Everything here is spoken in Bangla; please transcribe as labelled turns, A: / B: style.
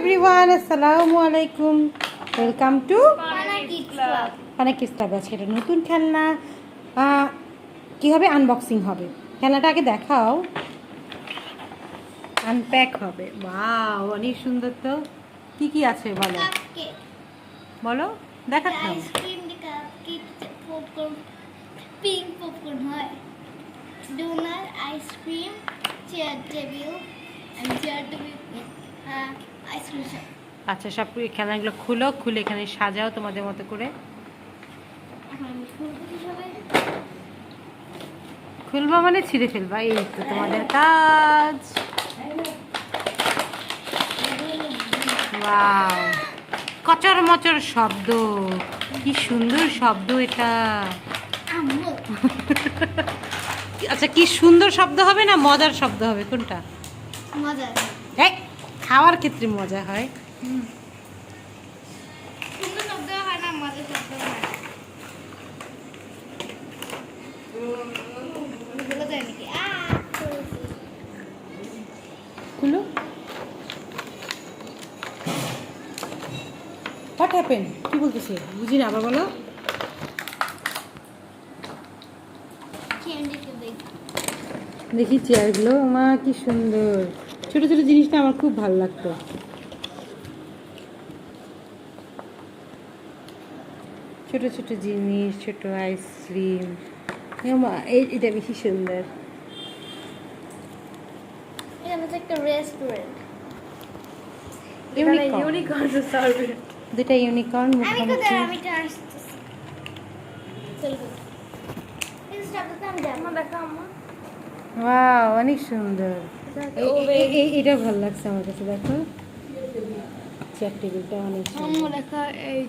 A: এভরিওয়ান, আসসালামু আলাইকুম। Welcome to Fanaa kids club. আজকে এটা নতুন খেলনা কী হবে, আনবক্সিং হবে। খেলনাটা আগে দেখাও, আনপ্যাক হবে। বাহ, অনেক সুন্দর। তো কি কি আছে বলো বলো, দেখাচ্ছ।
B: Ice cream cupcake popcorn pink popcorn হয় ডোনার আইসক্রিম চেয়ার টেবিল আইসক্রিম
A: আচ্ছা, সব খেলনাগুলো খুলে এখানে সাজাও তোমাদের মতো করে। খুলবা মানে ছিঁড়ে ফেলবা, এই তো তোমাদের কাজ। ওয়াও, কচর মচর শব্দ, কি সুন্দর শব্দ এটা। আচ্ছা, কি সুন্দর শব্দ হবে না মজার শব্দ হবে, কোনটা?
B: মজা।
A: এই খাওয়ার ক্ষেত্রে মজা হয়।
B: সুন্দর শব্দ হয় না, মজার শব্দ হয়। বলে যায় নাকি
A: খুলো। হোয়াট হ্যাপেন, কি বলতেছে বুঝি না, আবার বলো। দেখি চেয়ারগুলো, মা কি সুন্দর। ছোট ছোট জিনিসটা আমার খুব ভালো লাগতো। ছোট ছোট জিনিস, ছোট আইসক্রিম, এটা বেশি সুন্দর।
B: এটা একটা রেস্টুরেন্ট।
A: ইউনিকর্ন সার্ভে, দুটা ইউনিকর্ন
B: আমি
A: মুখোমুখি।
B: আমি আসতেছি। চলো এই স্টাফটা আমি দেখো দেখো আম্মা।
A: ওয়াও, অনেক সুন্দর। এটা ভালো লাগছে আমার কাছে। দেখো চেয়ার টেবিলটা অনেক সুন্দর।
B: আম্মা দেখো এই